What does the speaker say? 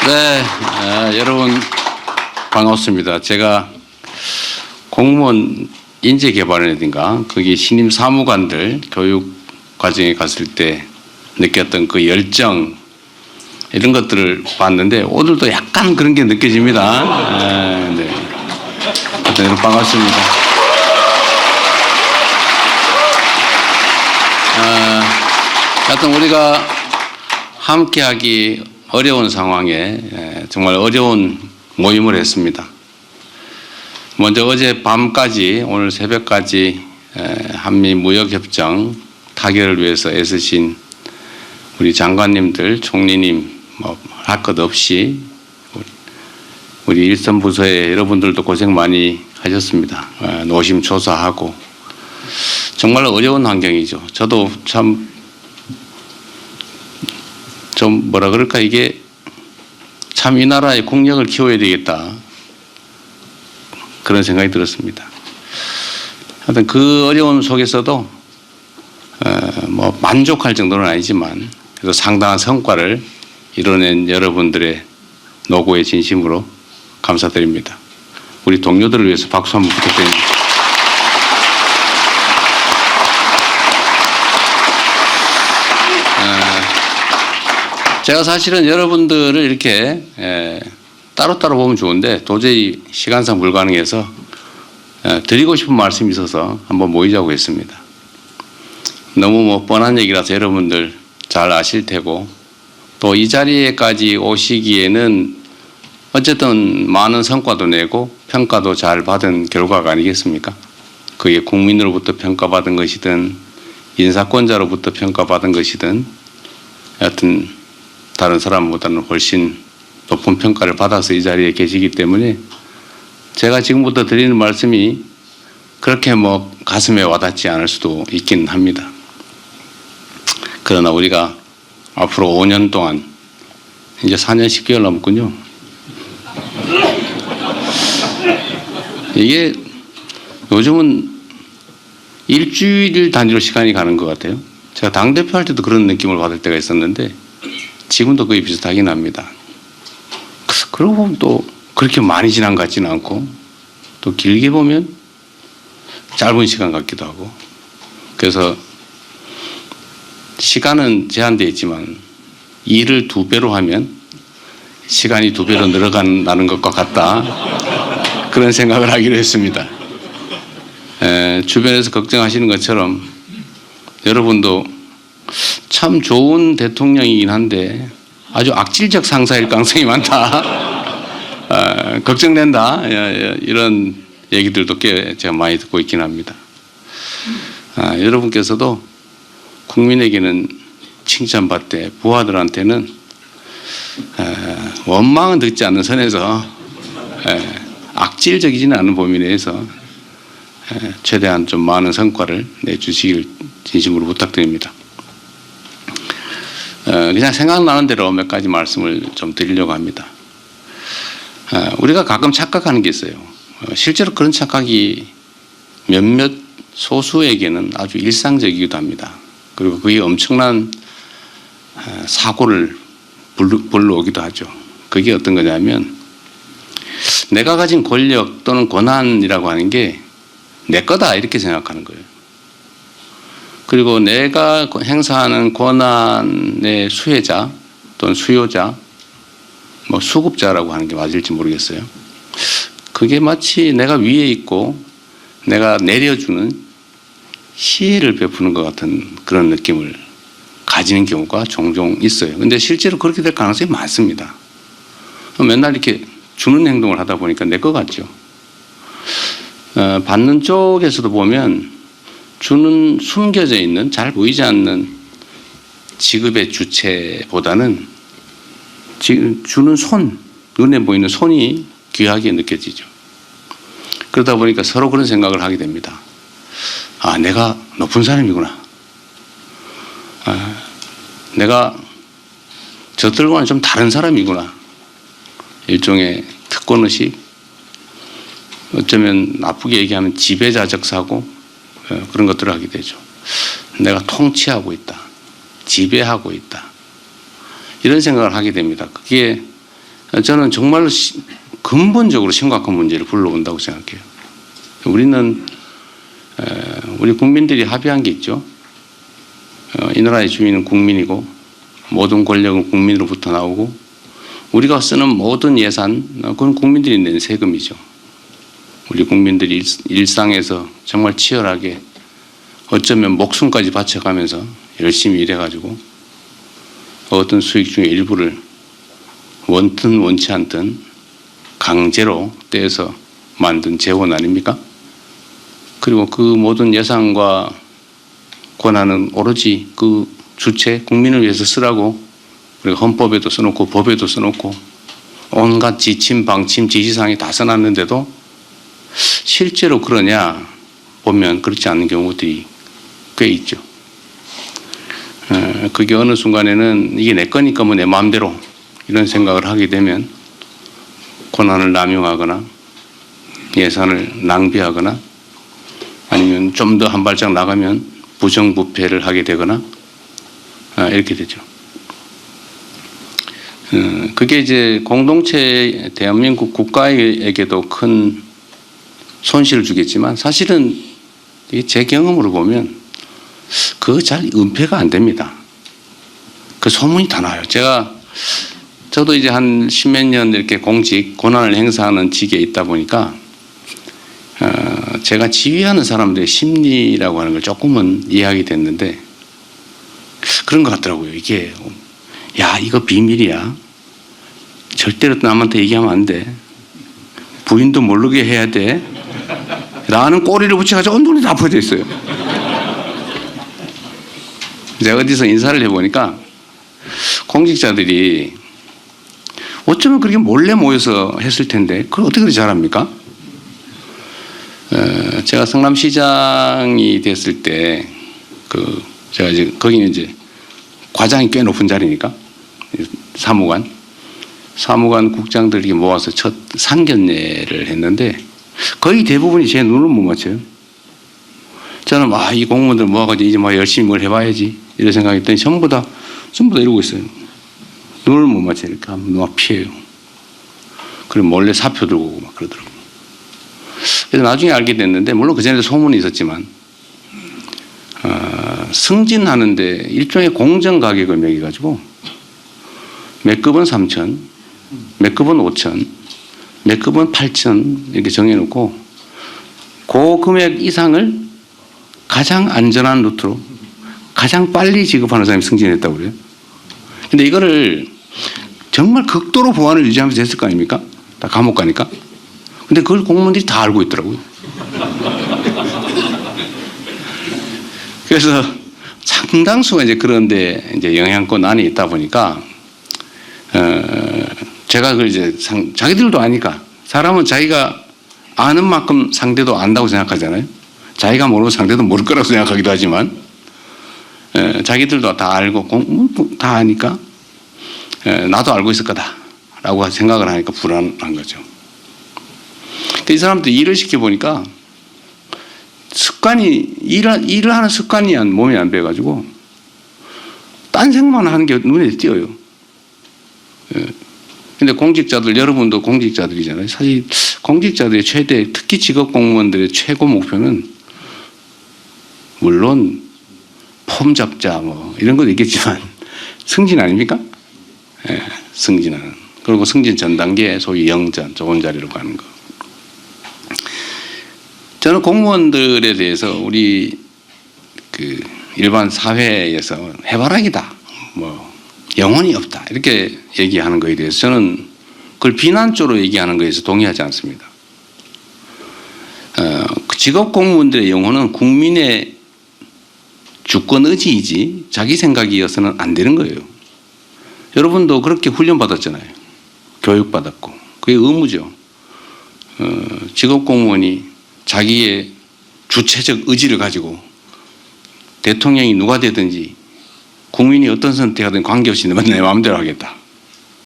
네, 여러분 반갑습니다. 제가 공무원 인재개발이라든가 거기 신임 사무관들 교육 과정에 갔을 때 느꼈던 그 열정 이런 것들을 봤는데 오늘도 약간 그런 게 느껴집니다. 네. 하여튼 여러분 반갑습니다. 하여튼 우리가 함께하기 어려운 상황에 정말 어려운 모임을 했습니다. 먼저 어제 밤까지 오늘 새벽까지 한미 무역협정 타결을 위해서 애쓰신 우리 장관님들, 총리님 할 것 없이 우리 일선 부서의 여러분들도 고생 많이 하셨습니다. 노심초사하고 정말 어려운 환경이죠. 저도 참 좀 뭐라 그럴까 이게 참 이 나라의 국력을 키워야 되겠다 그런 생각이 들었습니다. 하여튼 그 어려움 속에서도 뭐 만족할 정도는 아니지만 그래도 상당한 성과를 이뤄낸 여러분들의 노고에 진심으로 감사드립니다. 우리 동료들을 위해서 박수 한번 부탁드립니다. 제가 사실은 여러분들을 이렇게 따로따로 보면 좋은데 도저히 시간상 불가능해서 드리고 싶은 말씀이 있어서 한번 모이자고 했습니다. 너무 뭐 뻔한 얘기라서 여러분들 잘 아실 테고 또 이 자리에까지 오시기에는 어쨌든 많은 성과도 내고 평가도 잘 받은 결과가 아니겠습니까? 그게 국민으로부터 평가받은 것이든 인사권자로부터 평가받은 것이든 여하튼 다른 사람보다는 훨씬 높은 평가를 받아서 이 자리에 계시기 때문에 제가 지금부터 드리는 말씀이 그렇게 뭐 가슴에 와닿지 않을 수도 있긴 합니다. 그러나 우리가 앞으로 5년 동안 이제 4년 10개월 남았군요. 이게 요즘은 일주일 단위로 시간이 가는 것 같아요. 제가 당대표 할 때도 그런 느낌을 받을 때가 있었는데 지금도 거의 비슷하긴 합니다. 그러고 보면 또 그렇게 많이 지난 것 같지는 않고 또 길게 보면 짧은 시간 같기도 하고 그래서 시간은 제한되어 있지만 일을 2배로 하면 시간이 2배로 늘어간다는 것과 같다 그런 생각을 하기로 했습니다. 주변에서 걱정하시는 것처럼 여러분도 참 좋은 대통령이긴 한데 아주 악질적 상사일 가능성이 많다. 걱정된다. 이런 얘기들도 꽤 제가 많이 듣고 있긴 합니다. 여러분께서도 국민에게는 칭찬받되 부하들한테는 원망은 듣지 않는 선에서 악질적이지는 않은 범위 내에서 최대한 좀 많은 성과를 내주시길 진심으로 부탁드립니다. 그냥 생각나는 대로 몇 가지 말씀을 좀 드리려고 합니다. 우리가 가끔 착각하는 게 있어요. 실제로 그런 착각이 몇몇 소수에게는 아주 일상적이기도 합니다. 그리고 그게 엄청난 사고를 불러오기도 하죠. 그게 어떤 거냐면 내가 가진 권력 또는 권한이라고 하는 게 내 거다 이렇게 생각하는 거예요. 그리고 내가 행사하는 권한의 수혜자 또는 수요자, 뭐 수급자라고 하는 게 맞을지 모르겠어요. 그게 마치 내가 위에 있고 내가 내려주는 시혜를 베푸는 것 같은 그런 느낌을 가지는 경우가 종종 있어요. 근데 실제로 그렇게 될 가능성이 많습니다. 맨날 이렇게 주는 행동을 하다 보니까 내 것 같죠. 받는 쪽에서도 보면 주는 숨겨져 있는 잘 보이지 않는 지급의 주체보다는 주는 손, 눈에 보이는 손이 귀하게 느껴지죠. 그러다 보니까 서로 그런 생각을 하게 됩니다. 아, 내가 높은 사람이구나. 내가 저들과는 좀 다른 사람이구나. 일종의 특권의식, 어쩌면 나쁘게 얘기하면 지배자적 사고 그런 것들을 하게 되죠. 내가 통치하고 있다. 지배하고 있다. 이런 생각을 하게 됩니다. 그게 저는 정말 근본적으로 심각한 문제를 불러온다고 생각해요. 우리는 우리 국민들이 합의한 게 있죠. 이 나라의 주인은 국민이고 모든 권력은 국민으로부터 나오고 우리가 쓰는 모든 예산 그건 국민들이 낸 세금이죠. 우리 국민들이 일상에서 정말 치열하게 어쩌면 목숨까지 바쳐가면서 열심히 일해가지고 어떤 수익 중에 일부를 원든 원치 않든 강제로 떼서 만든 재원 아닙니까? 그리고 그 모든 예산과 권한은 오로지 그 주체 국민을 위해서 쓰라고 우리가 헌법에도 써놓고 법에도 써놓고 온갖 지침 방침 지시사항이 다 써놨는데도 실제로 그러냐 보면 그렇지 않은 경우들이 꽤 있죠. 그게 어느 순간에는 이게 내 거니까 뭐 내 마음대로 이런 생각을 하게 되면 권한을 남용하거나 예산을 낭비하거나 아니면 좀 더 한 발짝 나가면 부정부패를 하게 되거나 이렇게 되죠. 그게 이제 공동체 대한민국 국가에게도 큰 손실을 주겠지만 사실은 제 경험으로 보면 그거 잘 은폐가 안 됩니다. 그 소문이 다 나요. 저도 이제 한 십몇 년 이렇게 공직 권한을 행사하는 직에 있다 보니까 제가 지휘하는 사람들의 심리라고 하는 걸 조금은 이해하게 됐는데 그런 것 같더라고요. 이게 야 이거 비밀이야. 절대로 남한테 얘기하면 안 돼. 부인도 모르게 해야 돼. 라는 꼬리를 붙여가지고 눈이 다 퍼져 있어요. 제가 어디서 인사를 해보니까 공직자들이 어쩌면 그렇게 몰래 모여서 했을 텐데 그걸 어떻게 그렇게 잘합니까? 제가 성남시장이 됐을 때 제가 이제 거기는 이제 과장이 꽤 높은 자리니까 사무관 국장들 이렇게 모아서 첫 상견례를 했는데 거의 대부분이 제 눈을 못 맞춰요. 저는 이 공무원들 모아가지고 이제 열심히 뭘 해봐야지 이런 생각했더니 전부 다 이러고 있어요. 눈을 못 맞춰요. 이렇게 하면 막 피해요. 그리고 몰래 사표 들고 오고 막 그러더라고요. 그래서 나중에 알게 됐는데 물론 그전에도 소문이 있었지만 승진하는데 일종의 공정 가격을 매겨가지고 몇 급은 3천, 몇 급은 5천, 몇 급은 8천 이렇게 정해놓고 그 금액 이상을 가장 안전한 루트로 가장 빨리 지급하는 사람이 승진했다고 그래요. 근데 이거를 정말 극도로 보안을 유지하면서 했을 거 아닙니까? 다 감옥 가니까. 근데 그걸 공무원들이 다 알고 있더라고요. 그래서 상당수가 이제 그런데 이제 영향권 안에 있다 보니까 제가 그걸 이제 자기들도 아니까 사람은 자기가 아는 만큼 상대도 안다고 생각하잖아요. 자기가 모르고 상대도 모를 거라고 생각하기도 하지만 자기들도 다 알고 다 아니까 나도 알고 있을 거다라고 생각을 하니까 불안한 거죠. 이 사람들 일을 시켜보니까 일을 하는 습관이 몸에 안 배가지고 딴 생각만 하는 게 눈에 띄어요. 근데 공직자들, 여러분도 공직자들이잖아요. 사실 공직자들의 최대, 특히 직업 공무원들의 최고 목표는 물론 폼 잡자 이런 것도 있겠지만 승진 아닙니까? 승진하는. 그리고 승진 전 단계 소위 영전, 좋은 자리로 가는 거. 저는 공무원들에 대해서 우리 일반 사회에서 해바라기다, 영혼이 없다 이렇게 얘기하는 거에 대해서 저는 그걸 비난적으로 얘기하는 거에 대해서 동의하지 않습니다. 직업 공무원들의 영혼은 국민의 주권 의지이지 자기 생각이어서는 안 되는 거예요. 여러분도 그렇게 훈련받았잖아요. 교육받았고 그게 의무죠. 직업 공무원이 자기의 주체적 의지를 가지고 대통령이 누가 되든지 국민이 어떤 선택하든 관계없이 내 마음대로 하겠다.